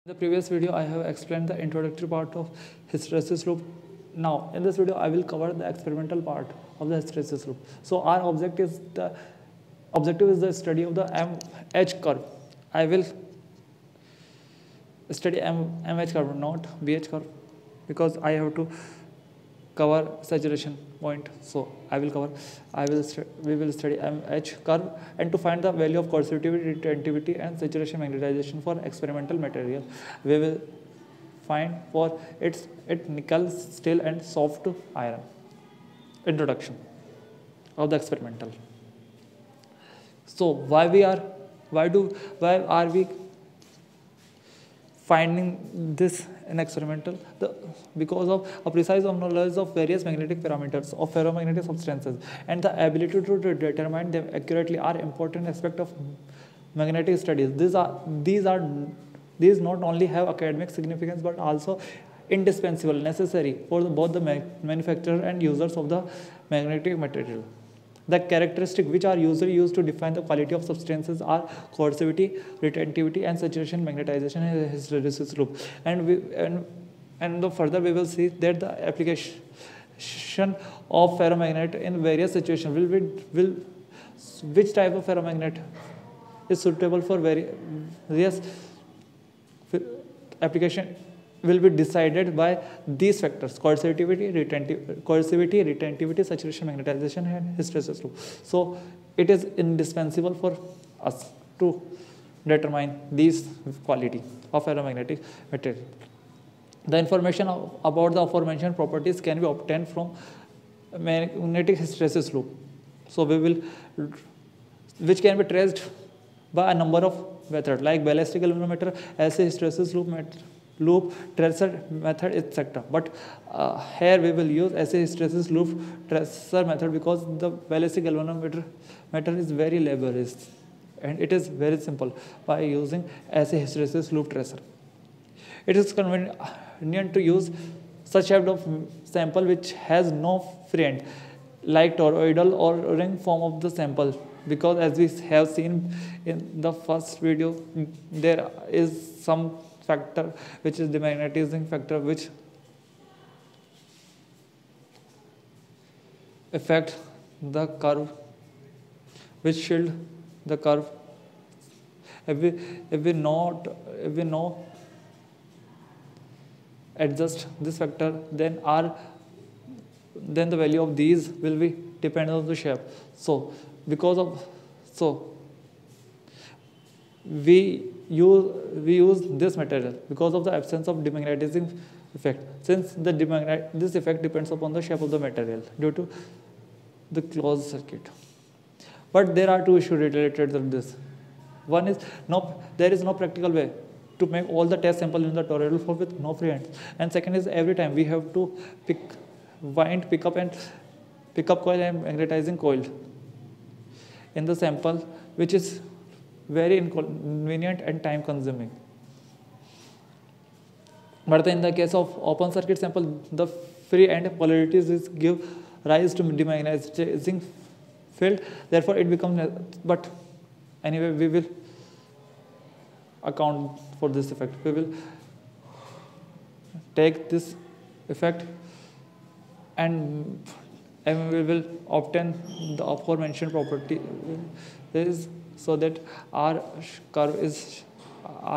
In the previous video, I have explained the introductory part of hysteresis loop. Now, in this video, I will cover the experimental part of the hysteresis loop. So, our objective is the study of the MH curve. I will study MH curve, not BH curve, because I have to cover saturation point. So we will study MH curve, and to find the value of coercivity, retentivity and saturation magnetization for experimental material, we will find for its nickel, steel and soft iron. Introduction of the experimental. So why are we finding this in experimental? Because of a precise knowledge of various magnetic parameters of ferromagnetic substances and the ability to determine them accurately are important aspects of magnetic studies. These not only have academic significance but also indispensable, necessary for both the manufacturer and users of the magnetic material. The characteristics which are usually used to define the quality of substances are coercivity, retentivity, and saturation magnetization in hysteresis loop. And further we will see that the application of ferromagnet in various situations which type of ferromagnet is suitable for various application will be decided by these factors: coercivity, retentivity, saturation magnetization, and hysteresis loop. So it is indispensable for us to determine these quality of ferromagnetic material. The information about the aforementioned properties can be obtained from magnetic hysteresis loop. So which can be traced by a number of methods like ballistic galvanometer, assay hysteresis loop tracer method, etc. But here we will use assay hysteresis loop tracer method because the ballistic galvanometer is very laborious and it is very simple by using assay hysteresis loop tracer. It is convenient to use such type of sample which has no free end, like toroidal or ring form of the sample, because as we have seen in the first video, there is some factor which is the demagnetizing factor which affect the curve, which shield the curve. If we know adjust this factor, then the value of these will be dependent on the shape. So we use this material because of the absence of demagnetizing effect, since this effect depends upon the shape of the material due to the closed circuit. But there are two issues related to this. One is there is no practical way to make all the test sample in the toroidal form with no free ends. And second is every time we have to wind pickup coil and magnetizing coil in the sample, which is very inconvenient and time consuming. But in the case of open circuit sample, the free end polarities give rise to demagnetizing field, therefore it becomes, but anyway we will account for this effect. We will take this effect and we will obtain the aforementioned property so that our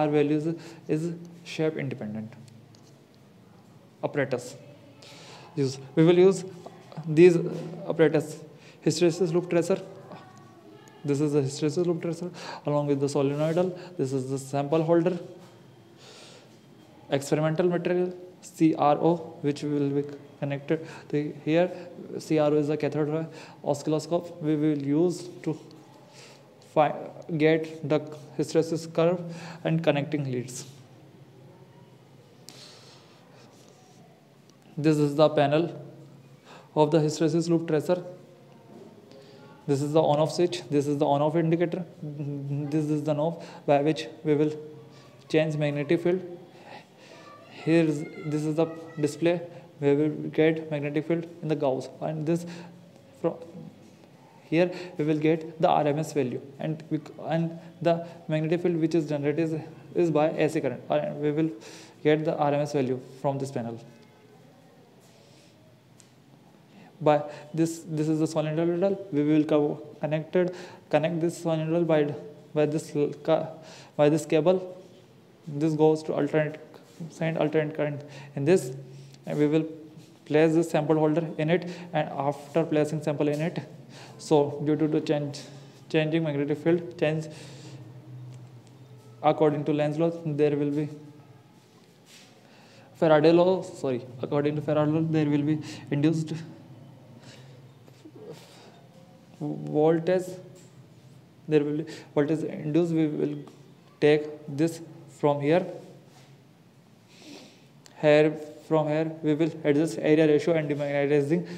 values is shape independent apparatus. We will use these apparatus: hysteresis loop tracer. This is the hysteresis loop tracer along with the solenoidal. This is the sample holder. Experimental material CRO, which will be connected to here. CRO is the cathode ray oscilloscope we will use to get the hysteresis curve and connecting leads. This is the panel of the hysteresis loop tracer. This is the on-off switch. This is the on-off indicator. This is the knob by which we will change magnetic field. This is the display where we will get magnetic field in the Gauss, and here we will get the RMS value, and the magnetic field which is generated is is by AC current, and we will get the RMS value from this panel. By this is the solenoidal. We will connect this solenoidal by this cable. This goes to alternate current in this, and we will place this sample holder in it. And after placing sample in it, so due to the changing magnetic field change according to Lenz law, there will be Faraday law. According to Faraday law, there will be induced voltage. There will be voltage induced. We will take this from here. From here we will adjust area ratio and demagnetizing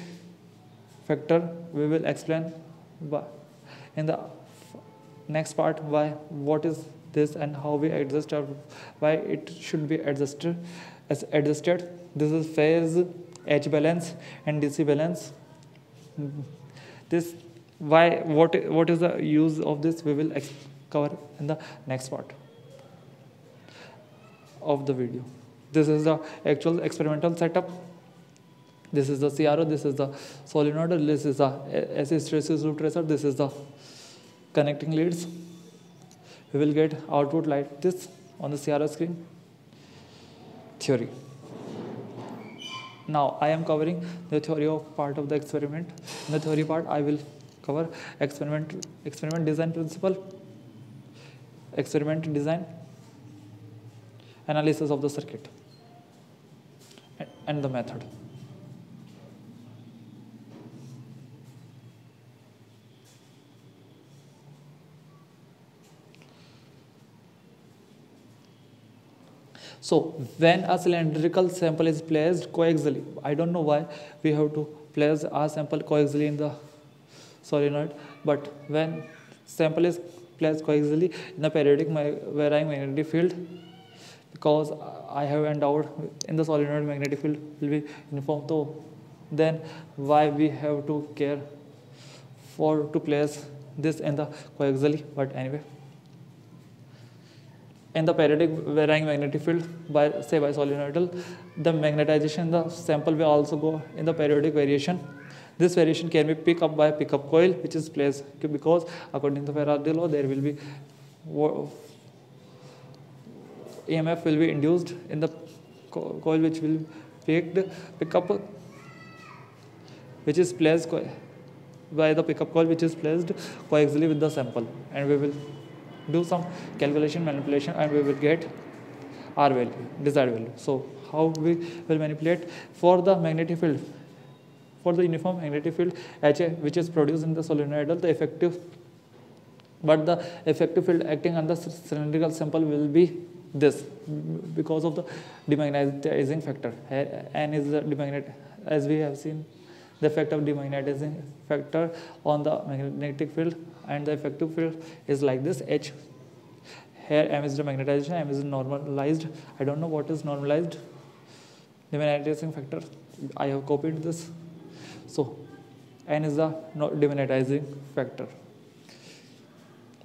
factor. We will explain in the next part what is this and how we adjust, or why it should be adjusted. This is phase H balance and DC balance. What is the use of this, we will cover in the next part of the video. This is the actual experimental setup. This is the CRO, this is the solenoid, this is the AC hysteresis loop tracer, this is the connecting leads. We will get output like this on the CRO screen. Theory. Now I am covering the theory of part of the experiment. In the theory part, I will cover experiment design principle, experiment design, analysis of the circuit, and the method. So when a cylindrical sample is placed coaxially, I don't know why we have to place a sample coaxially in the solenoid, but when sample is placed coaxially in the periodic varying magnetic field, because I have endowed in the solenoid magnetic field will be uniform, so then why we have to care to place this in the coaxially. But anyway, in the periodic varying magnetic field, by solenoidal, the magnetization in the sample will also go in the periodic variation. This variation can be picked up by a pickup coil which is placed, because according to Faraday law there will be EMF will be induced in the coil which will pick up, which is placed by the pickup coil which is placed coaxially with the sample, and we will do some calculation manipulation and we will get R value, desired value. So how we will manipulate for the magnetic field, for the uniform magnetic field HA which is produced in the solenoidal, the effective field acting on the cylindrical sample will be this, because of the demagnetizing factor. N is the as we have seen the effect of demagnetizing factor on the magnetic field, and the effective field is like this H. Here M is the magnetization, M is normalized. I don't know what is normalized. Demagnetizing factor, I have copied this. So N is the demagnetizing factor.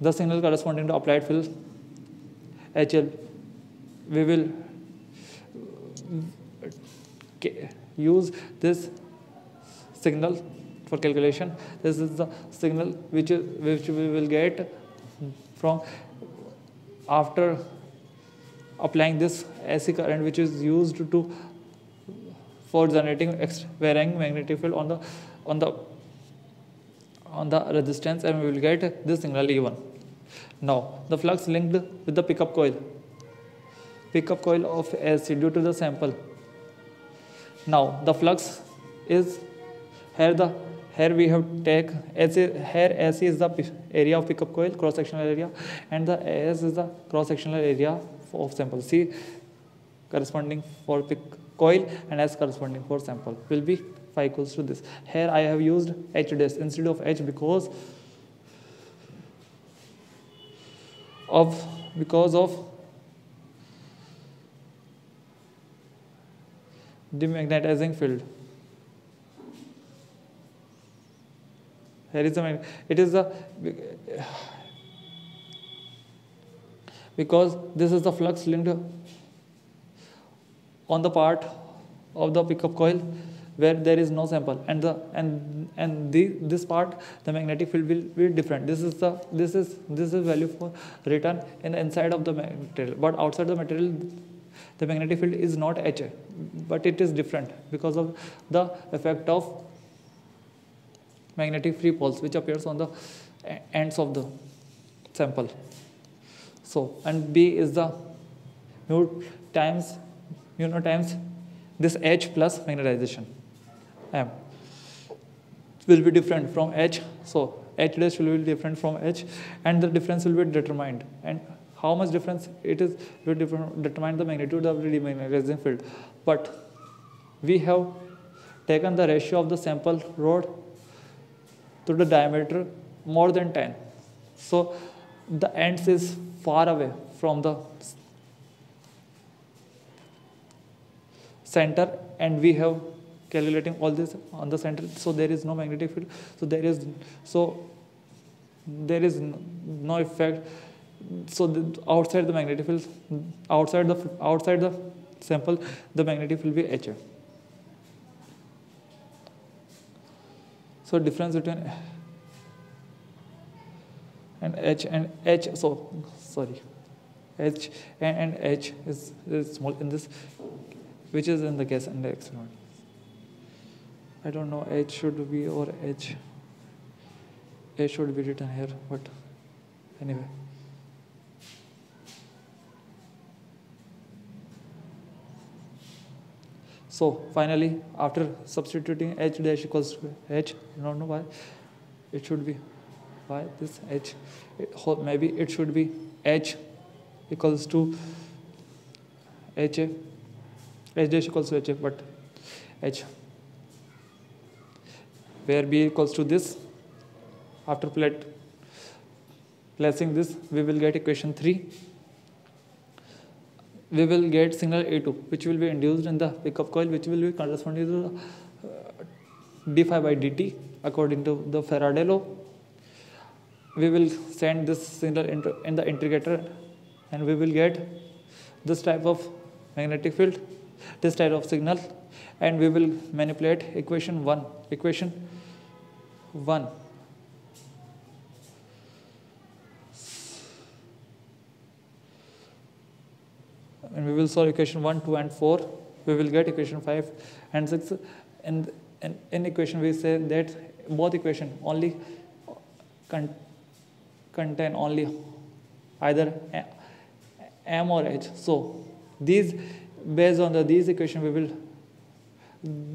The signal corresponding to applied field HL, we will use this signal for calculation. This is the signal which we will get from after applying this AC current, which is used for generating varying magnetic field on the resistance, and we will get this signal E1. Now the flux linked with the pickup coil of AC due to the sample. Now the flux is here we have take AC. Here AC is the area of pickup coil, cross sectional area, and the AS is the cross sectional area of sample. C corresponding for coil and S corresponding for sample will be phi equals to this. Here I have used H dash instead of H because of demagnetizing field. Here is the because this is the flux linked on the part of the pickup coil where there is no sample, and this part the magnetic field will be different. This is value for return in the inside of the material, but outside the material the magnetic field is not HA, but it is different because of the effect of magnetic free poles which appears on the ends of the sample. So, and B is the mu times this H plus magnetization. M will be different from H, so H dash will be different from H, and the difference will be determined. And how much difference it is will determine the magnitude of the demagnetizing field. But we have taken the ratio of the sample rod to the diameter more than 10. So the ends is far away from the center, and we have calculating all this on the center, so there is no magnetic field, so there is no effect. So outside the magnetic field, outside the sample, the magnetic field will be HA. So difference between and H and H, so sorry, H and H is small in this, which is in the case and the experiment. I don't know, H should be or H should be written here, but anyway. So finally, after substituting H dash equals to H, I don't know why it should be, why this H, maybe it should be H equals to HA, H dash equals to HA, but H, where B equals to this. After placing this, we will get equation 3. We will get signal A2, which will be induced in the pickup coil, which will be corresponding to d phi by dt according to the Faraday law. We will send this signal in the integrator, and we will get this type of magnetic field, this type of signal, and we will manipulate equation 1. And we will solve equation 1, 2, and 4. We will get equation 5 and 6. And in equation we say that both equation only contain only either M or H. So these, based on these equations, we will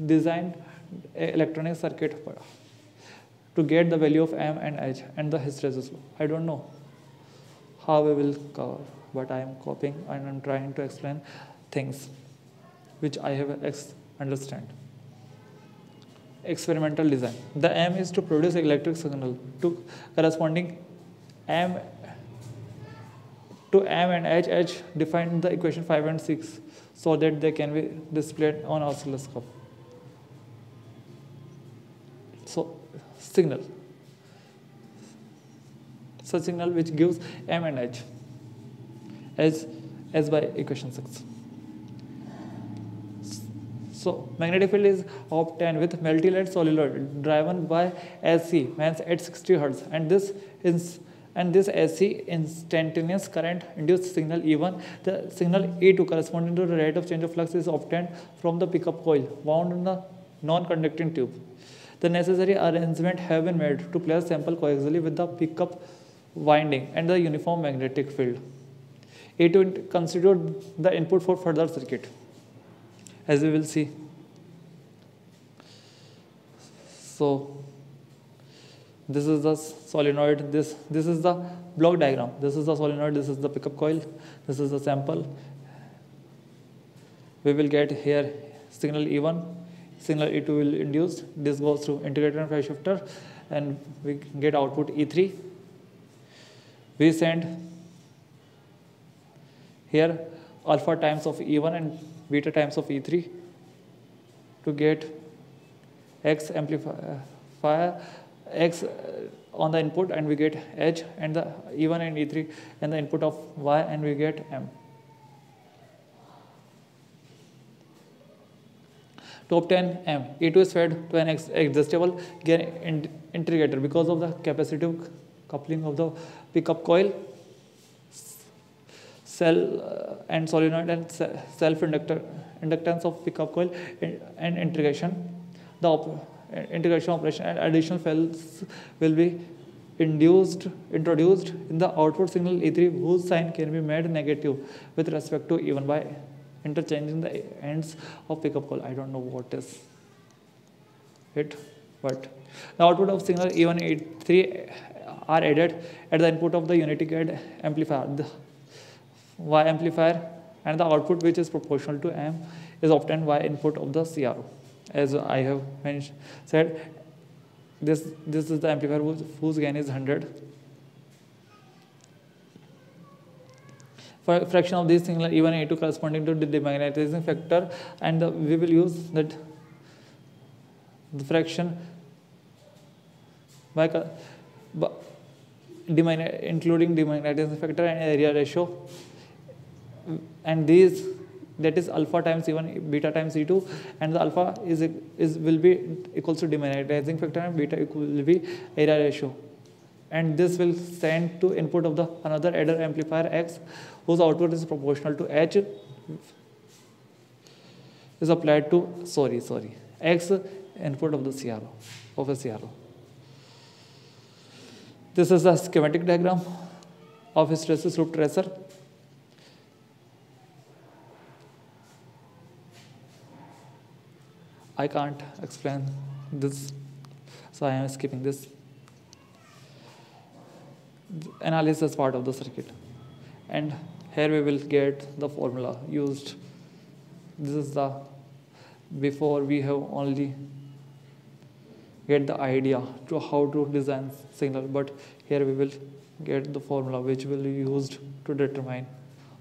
design an electronic circuit to get the value of M and H and the hysteresis law. I don't know how we will cover, but I am copying and I am trying to explain things which I have understand. Experimental design. The aim is to produce electric signal to corresponding M and H define the equation 5 and 6 so that they can be displayed on oscilloscope. So signal, such signal which gives M and H as by equation 6. So magnetic field is obtained with multi-layered solenoid driven by AC, means at 60 Hz, and this AC instantaneous current induced signal E1. The signal E2 corresponding to the rate of change of flux is obtained from the pickup coil wound in the non-conducting tube. The necessary arrangement have been made to place sample coaxially with the pickup winding and the uniform magnetic field. E2 constitute the input for further circuit, as we will see. So this is the solenoid, this is the block diagram. This is the solenoid, this is the pickup coil, this is the sample. We will get here signal E1, signal E2 will induce. This goes through integrator and phase shifter, and we get output E3. We send here alpha times of E1 and beta times of E3 to get X amplifier, X on the input and we get H, and the E1 and E3 and the input of Y and we get M. To obtain M, E2 is fed to an adjustable gain integrator because of the capacitive coupling of the pickup coil, cell and solenoid and self-inductance of pickup coil and integration. The integration operation and additional cells will be introduced in the output signal E3, whose sign can be made negative with respect to E1 by interchanging the ends of pickup coil. I don't know what is it, but the output of signal E1 E3 are added at the input of the unity gate amplifier, the Y amplifier, and the output, which is proportional to M, is obtained by input of the CRO. As I have said, this is the amplifier whose gain is 100. For fraction of these signal E1 and E2 corresponding to the demagnetizing factor, and we will use that the fraction by including demagnetizing factor and area ratio, and these, that is alpha times E1, beta times E2, and the alpha will be equals to demagnetizing factor and beta will be area ratio, and this will send to input of the another adder amplifier X, whose output is proportional to H is applied to X input of the CRO of a CRO. This is the schematic diagram of hysteresis loop tracer. I can't explain this, so I am skipping this. Analysis part of the circuit, and here we will get the formula used. This is the, before we have only get the idea to how to design signal, but here we will get the formula which will be used to determine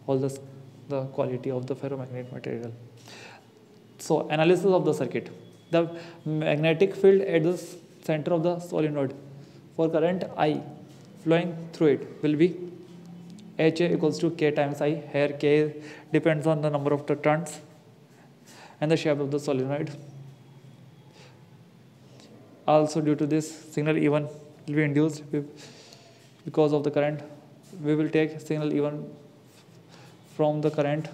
all the quality of the ferromagnetic material. So analysis of the circuit. The magnetic field at the center of the solenoid for current I flowing through it will be HA equals to K times I. Here K depends on the number of the turns and the shape of the solenoid. Also, due to this, signal E1 will be induced because of the current. We will take signal E1 from the current,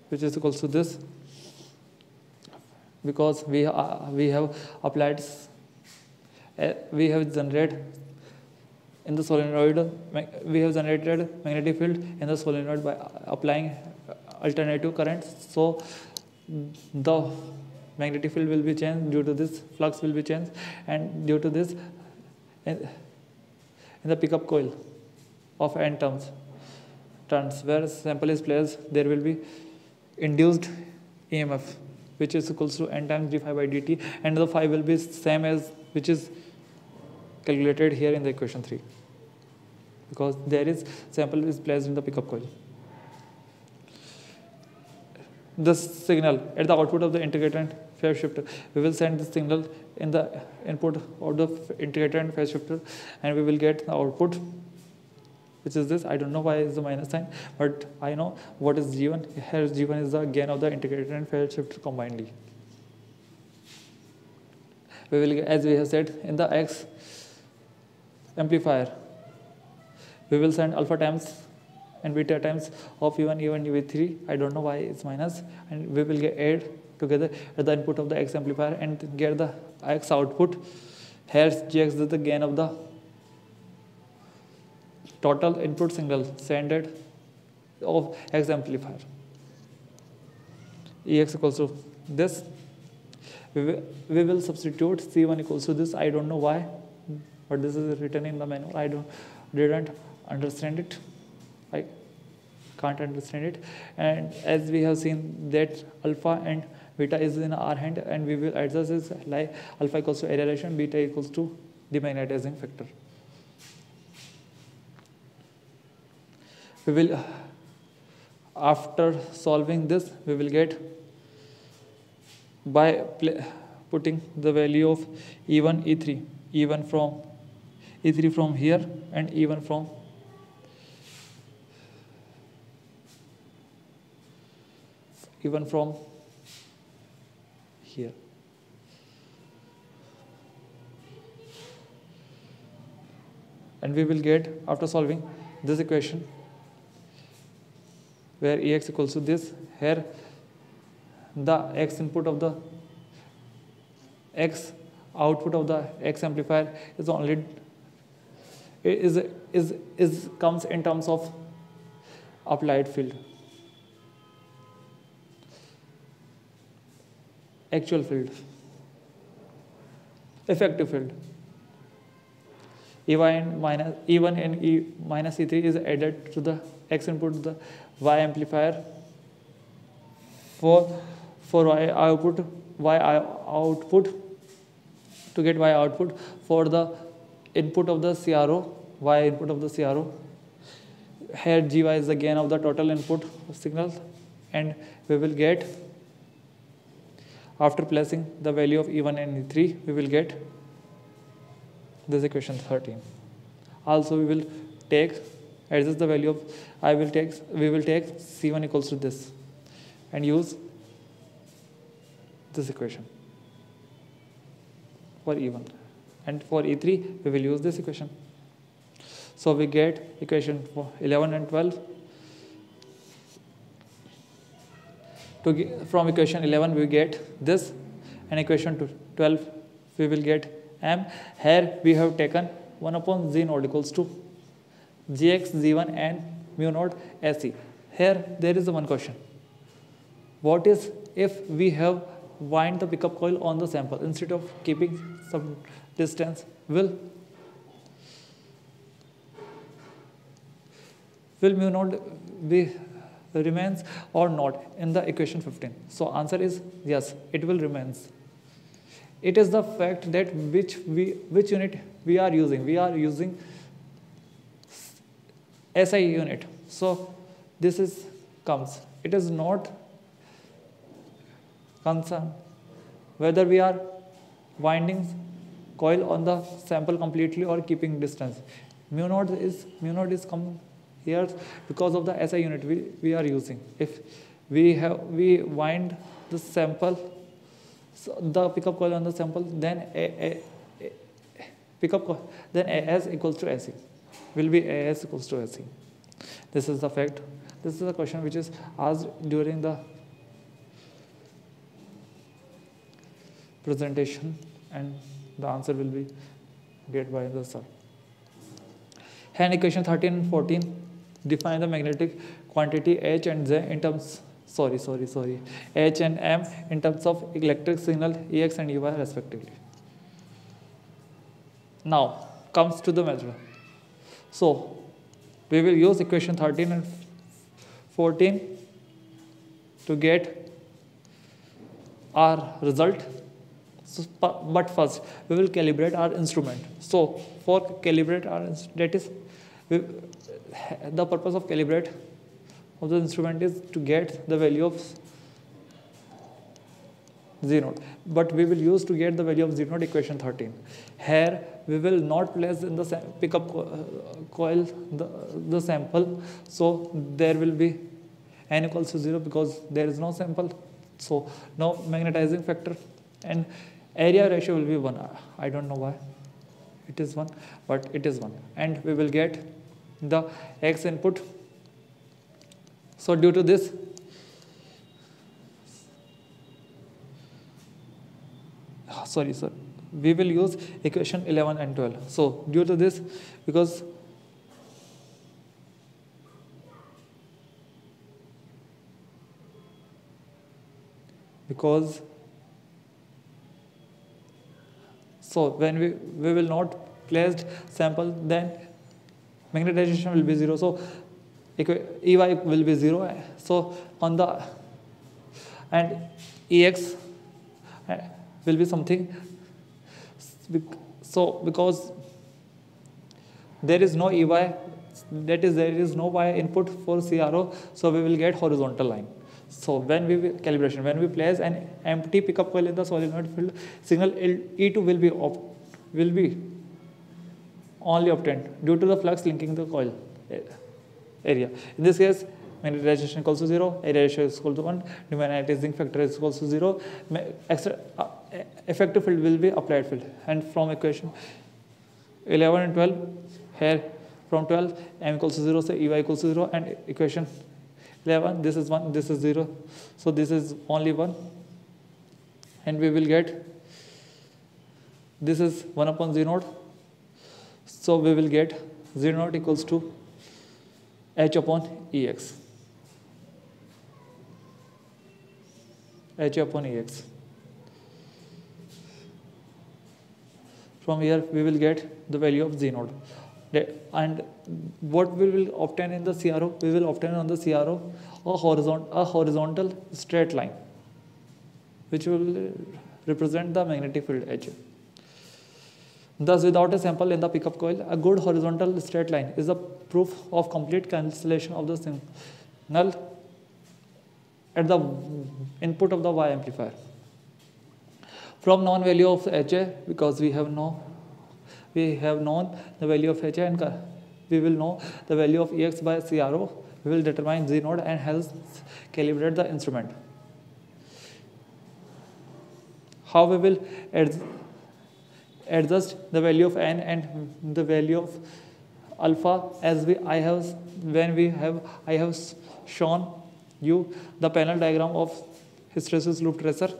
which is equals to this, because we have applied, we have generated in the solenoid, we have generated magnetic field in the solenoid by applying alternative currents. So the magnetic field will be changed, due to this flux will be changed, and due to this in the pickup coil of n turns where sample is placed, there will be induced EMF, which is equals to n times d phi by dt, and the phi will be same as which is calculated here in the equation 3, because there is sample is placed in the pickup coil. The signal at the output of the integrator and phase shifter, we will send the signal in the input of the integrator and phase shifter, and we will get the output, which is this. I don't know why is the minus sign, but I know what is G1. Here G1 is the gain of the integrator and phase shifter combinedly. We will, as we have said, in the X amplifier, we will send alpha times and beta times of E1, E1, E3. I don't know why it's minus, and we will get add together at the input of the X amplifier and get the X output. Here Gx is the gain of the total input signal sent of X amplifier. Ex equals to this. We will substitute C1 equals to this. I don't know why, but this is written in the manual. I didn't understand it. I can't understand it. And as we have seen that alpha and beta is in our hand, and we will adjust this like alpha equals to area relation, beta equals to demagnetizing factor. We will, after solving this, we will get by putting the value of E1, E3, E1 from E3 from here and E1 from here. And we will get, after solving this equation, where Ex equals to this, here the X input of the X output of the X amplifier is only comes in terms of applied field. Actual field, effective field. E1 and E minus E3 is added to the X input to the Y amplifier for Y output to get Y output for the input of the CRO, Y input of the CRO. Here GY is the gain of the total input signal, and we will get, after placing the value of E1 and E3, we will get this equation 13. Also we will adjust the value of, we will take C1 equals to this and use this equation for E1, and for E3 we will use this equation. So we get equation for 11 and 12. From equation 11 we get this, and equation 12 we will get M. Here we have taken 1 upon Z naught equals to Gx Z1 and mu naught SE. Here there is one question. What is if we have wind the pickup coil on the sample instead of keeping some distance? Will mu naught be remains or not in the equation 15? So answer is yes, it will remains. It is the fact that which unit we are using. We are using SI unit. So this is comes. It is not concern whether we are winding coil on the sample completely or keeping distance. Mu naught is come here because of the SI unit we are using. If we wind the sample, so the pickup coil on the sample, then AS equals to SE will be AS equals to SE. This is the fact. This is a question which is asked during the presentation, and the answer will be get by the sir. And equation 13 and 14 define the magnetic quantity H and Z in terms H and M in terms of electric signal Ex and Ey respectively. Now comes to the method. So we will use equation 13 and 14 to get our result. So, but first we will calibrate our instrument. So for calibrate our, that is the purpose of calibrate of the instrument is to get the value of Z naught, but we will use to get the value of Z naught equation 13. Here we will not place in the pickup coil the sample, so there will be n equals to 0 because there is no sample, so no magnetizing factor, and area ratio will be 1. I don't know why it is 1, but it is 1, and we will get the X input. So due to this, we will use equation 11 and 12. So due to this, because so when we will not placed sample, then magnetization will be 0. So EY will be 0. So on the, and EX will be something. So because there is no EY, that is there is no Y input for CRO, so we will get horizontal line. So when we calibration, when we place an empty pickup coil in the solenoid field, signal E2 will be only obtained due to the flux linking the coil area. In this case, magnetization equals to 0, area ratio is equal to 1, demagnetizing factor is equals to 0, effective field will be applied field. And from equation 11 and 12, here from 12, m equals to 0, so Ey equals to 0, and equation 11, this is 1, this is 0, so this is only 1, and we will get, this is 1 upon z naught, so we will get z naught equals to h upon Ex. H upon Ex. From here we will get the value of Z naught. And what we will obtain in the CRO? We will obtain on the CRO a horizontal straight line, which will represent the magnetic field H. Thus, without a sample in the pickup coil, a good horizontal straight line is a proof of complete cancellation of the signal at the input of the Y amplifier. From known value of HA, because we have known the value of HA, and we will know the value of Ex by CRO, we will determine Z naught and hence calibrate the instrument. How we will adjust the value of n and the value of alpha, as I have shown you the panel diagram of hysteresis loop tracer.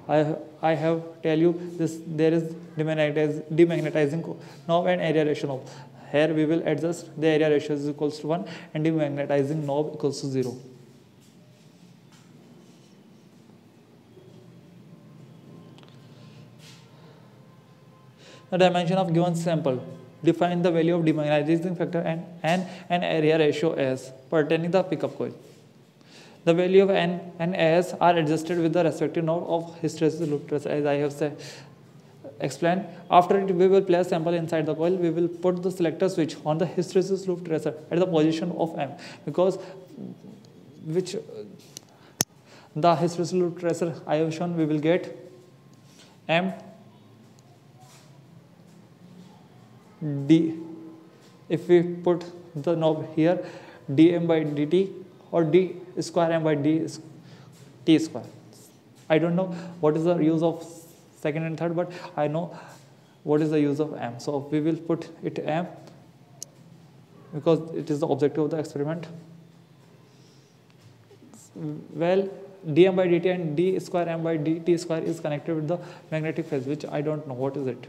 I have tell you this, there is demagnetizing knob and area ratio knob. Here we will adjust the area ratio is equals to 1 and demagnetizing knob equals to 0. The dimension of given sample. Define the value of demagnetizing factor and area ratio as pertaining the pickup coil. The value of n and s are adjusted with the respective knob of hysteresis loop tracer, as I have explained. After it, we will place sample inside the coil. We will put the selector switch on the hysteresis loop tracer at the position of m, because the hysteresis loop tracer I have shown, we will get m d. If we put the knob here, dm by dt or d square m by d t square. I don't know what is the use of second and third, but I know what is the use of m. So we will put it m because it is the objective of the experiment. Well, dm by dt and d square m by dt square is connected with the magnetic phase, which I don't know what is it.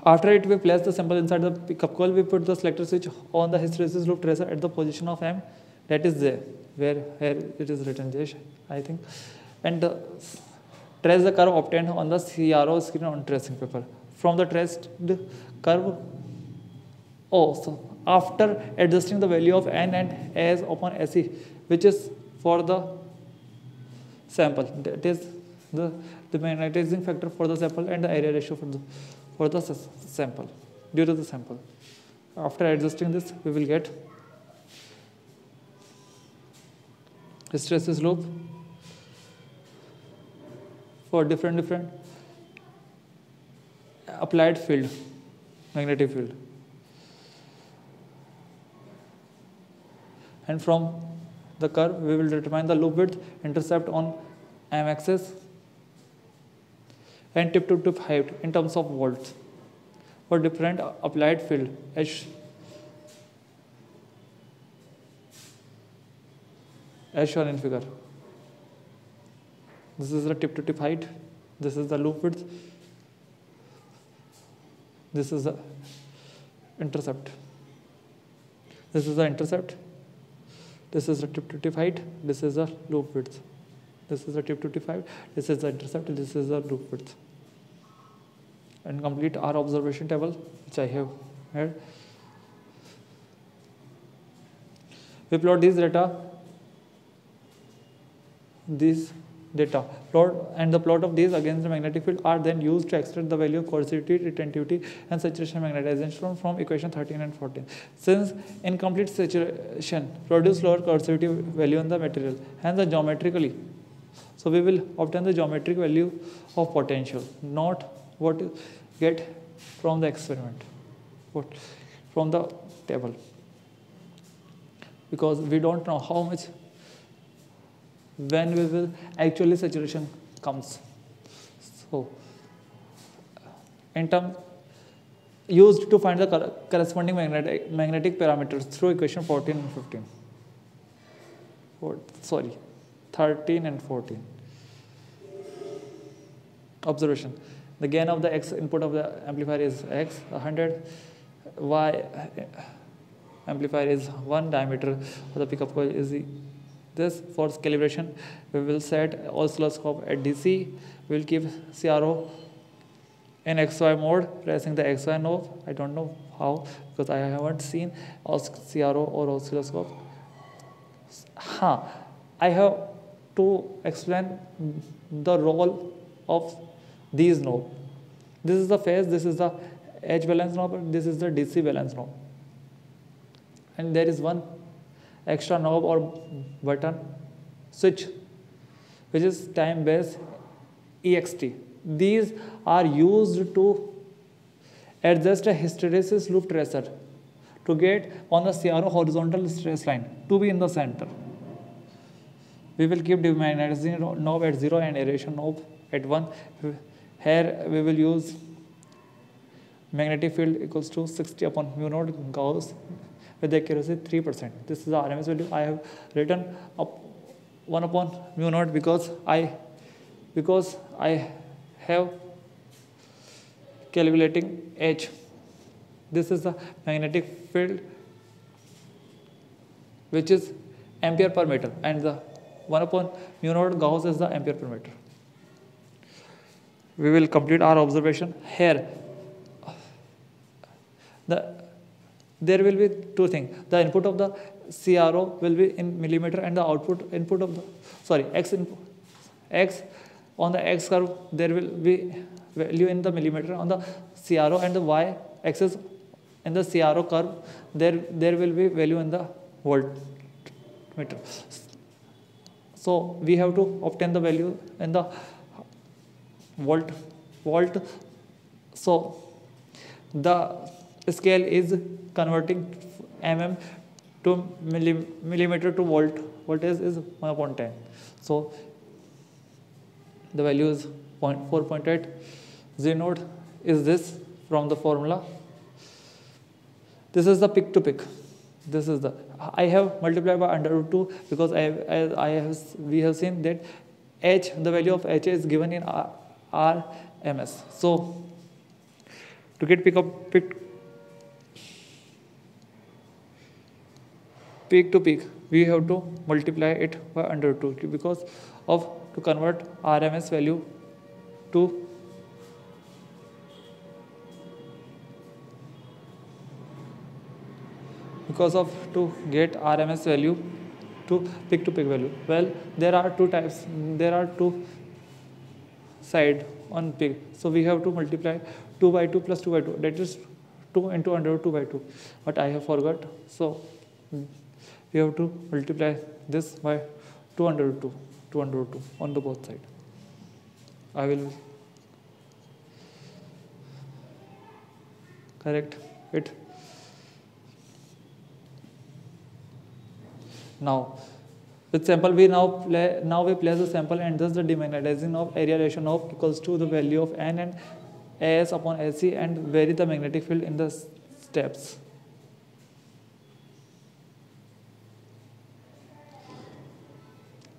After it, we place the sample inside the pickup coil. We put the selector switch on the hysteresis loop tracer at the position of m, that is there, where it is written J, I think, and trace the curve obtained on the CRO screen on tracing paper. From the traced curve, so after adjusting the value of n and s upon SE, which is for the sample, that is the magnetizing factor for the sample and the area ratio for the sample, due to the sample. After adjusting this, we will get hysteresis loop for different applied field, magnetic field. And from the curve, we will determine the loop width, intercept on m axis, and tip to tip height in terms of volts for different applied field as shown in figure. This is the tip to tip height, this is the loop width, this is the intercept, this is the intercept, this is the tip to tip height, this is the loop width. This is the tip to tip height, this is the intercept, this is the loop width. And complete our observation table, which I have had. We plot these data, these data. The plot of these against the magnetic field are then used to extract the value of coercivity, retentivity, and saturation magnetization from equation 13 and 14. Since incomplete saturation produce lower coercivity value on the material, hence the geometrically, so we will obtain the geometric value of potential, not what you get from the experiment, what from the table, because we don't know how much when we will actually saturation comes. So in terms used to find the corresponding magnetic parameters through equation 14 and 15. 13 and 14. Observation. The gain of the X input of the amplifier is X, 100. Y amplifier is 1. Diameter of the pickup coil is this. For calibration, we will set oscilloscope at DC. We will keep CRO in XY mode, pressing the XY knob. I don't know how, because I haven't seen CRO or oscilloscope. I have to explain the role of these knobs. This is the phase, this is the H balance knob, and this is the DC balance knob. And there is one extra knob or button switch, which is time based EXT. These are used to adjust a hysteresis loop tracer to get on the CRO horizontal stress line to be in the center. We will keep demagnetizing knob at 0 and aeration knob at 1. Here we will use magnetic field equals to 60 upon mu naught Gauss with accuracy 3%. This is the RMS value. I have written up 1 upon mu naught because I have calculating H. This is the magnetic field which is ampere per meter, and the 1 upon mu naught Gauss is the ampere per meter. We will complete our observation here. There will be two things. The input of the CRO will be in millimeter, and the input of the X on the X curve there will be value in the millimeter on the CRO, and the Y axis in the CRO curve there will be value in the voltmeter. So we have to obtain the value in the volt. So the scale is converting mm to millimeter to volt. Voltage is 1 upon 10. So the value is 4.8. Z node is this from the formula. This is the peak to peak. This is the I have multiplied by under root 2 because we have seen that H, the value of H is given in RMS. So to get peak to peak, we have to multiply it by under 2 because of to convert RMS value to to get RMS value to peak value. Well, there are two types. There are two sides on peak. So we have to multiply 2 by 2 plus 2 by 2. That is 2 into under root 2 by 2. But I have forgot. So we have to multiply this by 2 under root 2 on the both sides. I will correct it. Now with sample we we place the sample, and thus the demagnetizing of area ratio knob equals to the value of N and AS upon AC, and vary the magnetic field in the steps.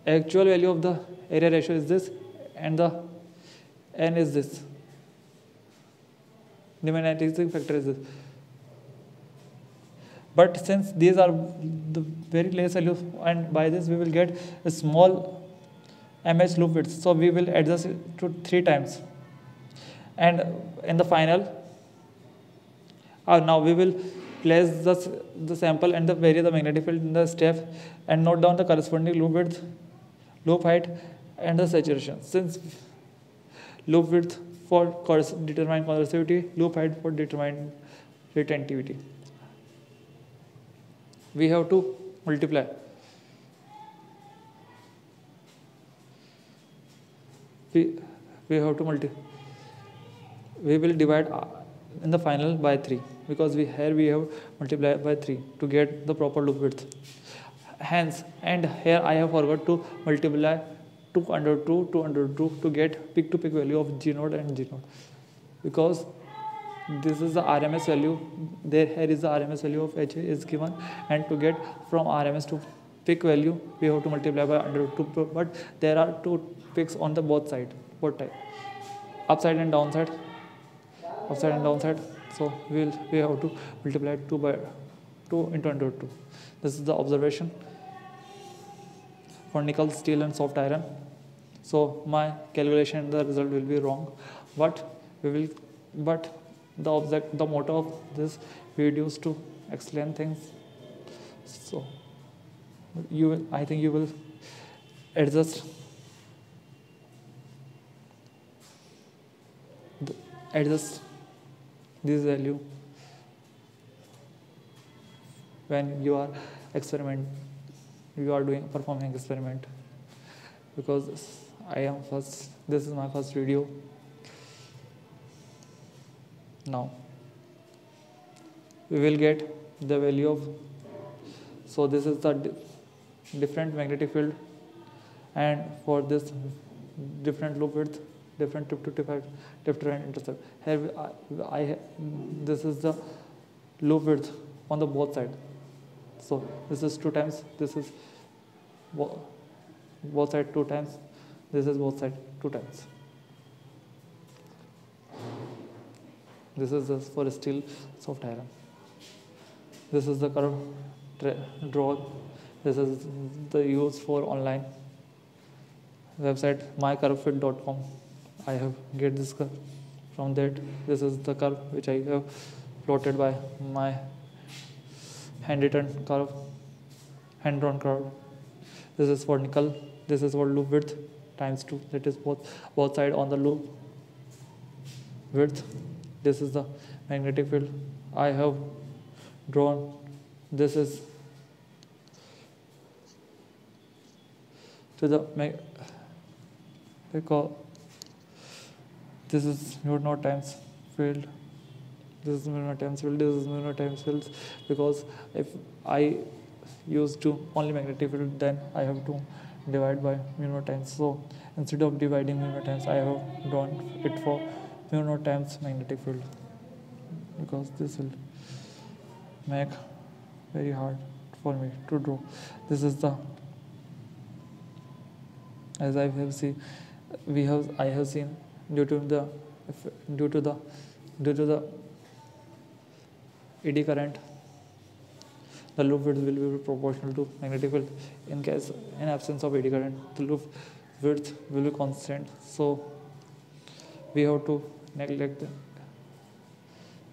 Actual value of the area ratio is this, and the N is this. Demagnetizing factor is this. But since these are the very less value, and by this we will get a small MH loop width, so we will adjust it to 3 times. And in the final, now we will place the sample and vary the magnetic field in the step, and note down the corresponding loop width, loop height, and the saturation. Since loop width for determine coercivity, loop height for determine retentivity. We have to multiply. We have to we will divide in the final by 3, because we have multiplied by 3 to get the proper loop width. Hence, and here I have forgot to multiply 2 under 2 to get peak to peak value of G node and G node, because this is the RMS value. Here is the RMS value of H is given, and to get from RMS to peak value we have to multiply by under 2, but there are 2 peaks on the both type, upside and downside, so we have to multiply 2 by 2 into under 2. This is the observation for nickel, steel and soft iron. So my calculation and the result will be wrong, but the motto of this video is to explain things. So I think you will adjust this value when you are performing experiment, because this is my first video. Now we will get the value of, so this is the different magnetic field, and for this different loop width, different tip to tip height, different intercept. Here this is the loop width on the both side. So this is 2 times, this is both side 2 times, this is both side 2 times. This is just for steel, soft iron. This is the curve draw. This is the use for online website mycurvefit.com. I have get this curve from that. This is the curve which I have plotted by my hand-written curve, hand-drawn curve. This is for nickel. This is for loop width times 2. That is both side on the loop width. This is the magnetic field I have drawn. This is to the because this is mu naught times field. This is mu naught times field. This is mu naught times field. Because if I use to only magnetic field, then I have to divide by mu naught times. So instead of dividing mu naught times, I have drawn it for mu naught times magnetic field, because this will make very hard for me to draw. This is the, as I have seen, I have seen due to the eddy current, the loop width will be proportional to magnetic field. In absence of eddy current, the loop width will be constant. So we have to neglect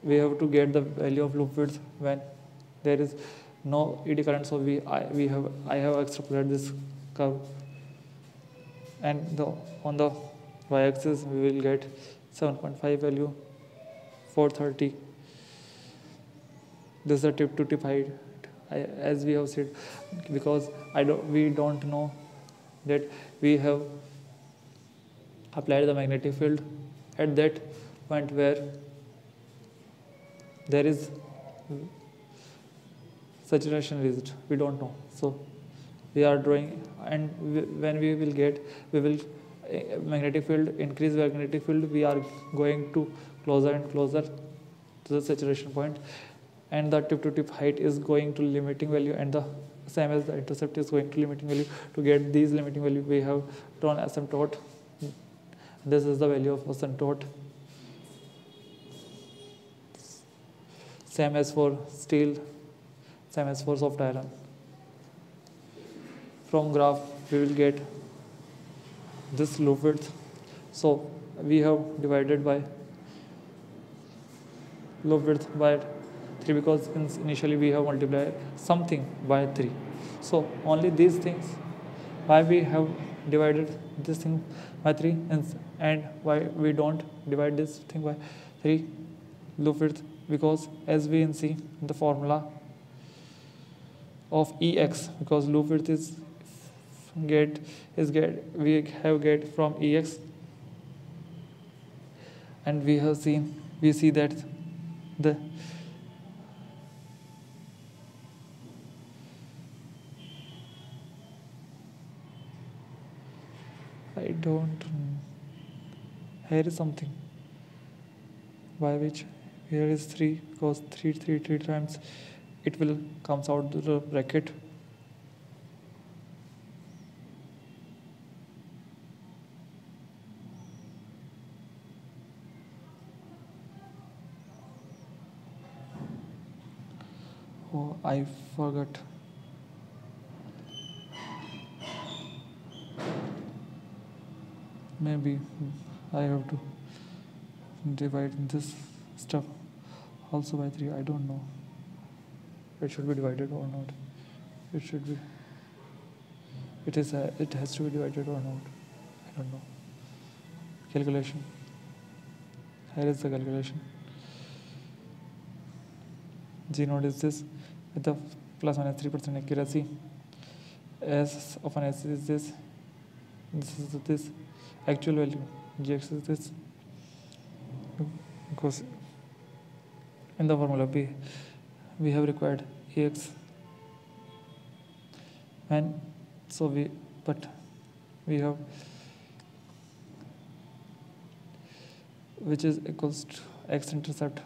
we have to get the value of loop width when there is no eddy current. So I have extrapolated this curve, and on the y-axis we will get 7.5 value, 430. This is the tip to tip height, as we have said, because we don't know that we have applied the magnetic field at that point where there is saturation reached. We don't know. So we are drawing, and when we will magnetic field, increase magnetic field, we are going to closer and closer to the saturation point, and the tip to tip height is going to limiting value, and the same as the intercept is going to limiting value. To get these limiting value, we have drawn asymptote. This is the value of asymptote. Same as for steel, same as for soft iron. From graph we will get this loop width. So we have divided by loop width by 3, because initially we have multiplied something by 3. So only these things, why we have divided this thing by 3, and why we don't divide this thing by 3 loop width? Because as we can see the formula of Ex, because loop width is we have get from Ex, and we see that the I don't here is something by which here is 3, because 3 times it will comes out the bracket. Oh, I forgot. Maybe I have to divide this stuff also by 3. I don't know. It should be divided or not. It should be. It is. It has to be divided or not. I don't know. Calculation. Here is the calculation. G naught is this with the plus minus 3% accuracy. S of an S is this. This is this actual value. Gx is this. Because in the formula we have required Ex, and so we have which is equals to X intercept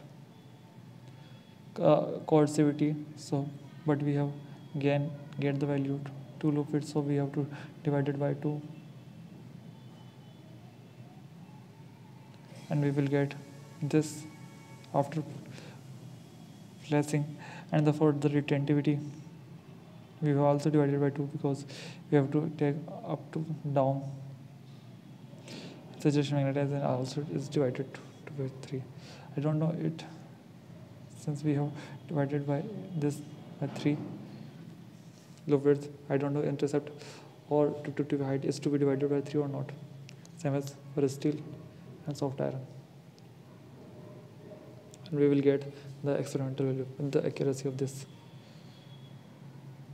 coercivity. So but we have get the value to loop it, so we have to divide it by 2, and we will get this after flashing. And for the retentivity we have also divided by 2, because we have to take up to down. Saturation magnetization also is divided by 3. I don't know it, since we have divided by this by 3 loop width. I don't know intercept or to height is to be divided by 3 or not. Same as for steel and soft iron. And we will get the experimental value and the accuracy of this.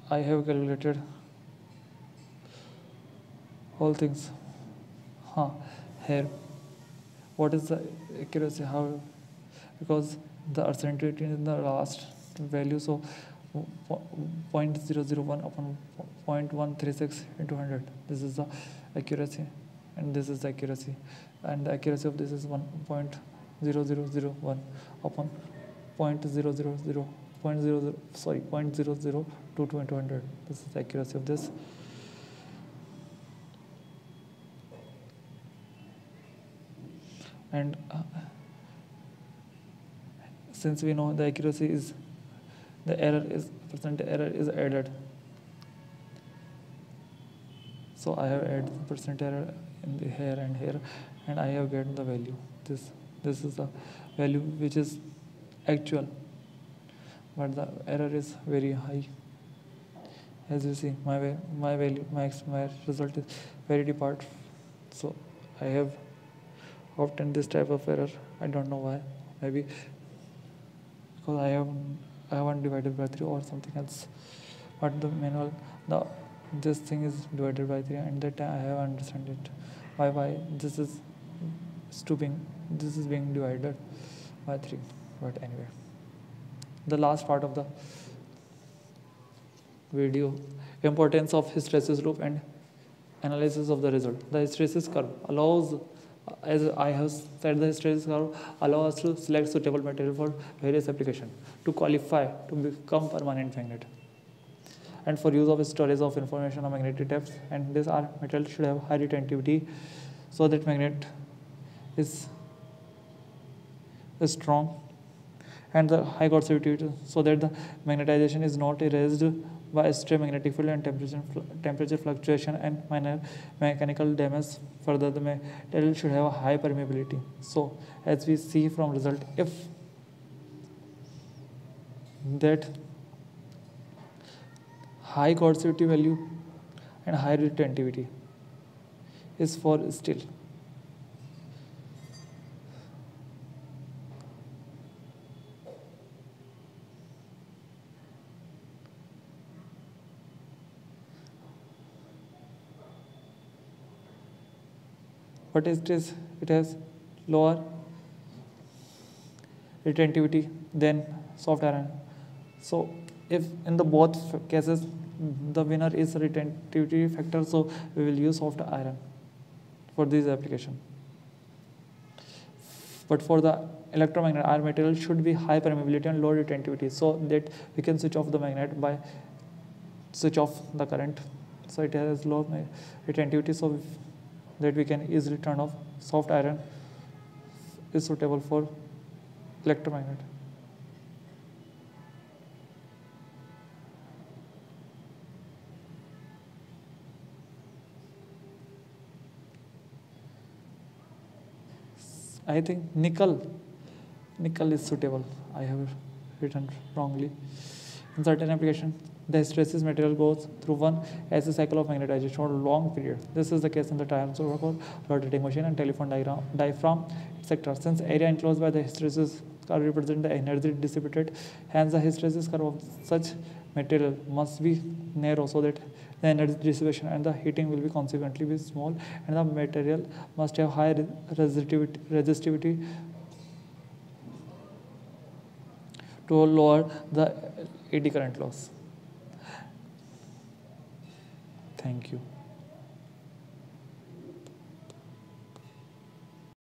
I have calculated all things. Here, what is the accuracy? How? Because the uncertainty in the last value, so 0.001 upon 0.136 into 100. This is the accuracy, and this is the accuracy, and the accuracy of this is 1.0001 upon 0.022 into 100. This is the accuracy of this. And since we know the accuracy is the error is percent error is added, so I have added the percent error in the here and here, and I have get the value. This is the value which is actual, but the error is very high. As you see, my value, my result is very depart. So I have obtained this type of error. I don't know why. Maybe because I haven't divided by 3 or something else. But the manual, this thing is divided by 3, and that I have understand it. Why this is being divided by 3. But anyway, the last part of the video, importance of hysteresis loop and analysis of the result. The hysteresis curve allows, as I have said, the hysteresis curve allows us to select suitable material for various applications to qualify to become permanent magnet, and for use of storage of information on magnetic depths. And this material should have high retentivity, so that magnet is strong, and the high coercivity, so that the magnetization is not erased by stray magnetic field and temperature fluctuation and minor mechanical damage. Further, the material should have a high permeability. So as we see from result, if that high coercivity value and high retentivity, is for steel. What is this? It has lower retentivity than soft iron. So if in the both cases the winner is retentivity factor, so we will use soft iron for this application. But for the electromagnet, our material should be high permeability and low retentivity, so that we can switch off the magnet by switch off the current. So it has low retentivity, so that we can easily turn off. Soft iron is suitable for electromagnet. I think nickel is suitable. I have written wrongly. In certain application, the hysteresis material goes through one acid cycle of magnetization over a long period. This is the case in the transfer rotating machine and telephone diaphragm, etc. Since area enclosed by the hysteresis curve represent the energy dissipated, hence the hysteresis curve of such material must be narrow so that the energy dissipation and the heating will be consequently be small, and the material must have high resistivity to lower the eddy current loss. Thank you.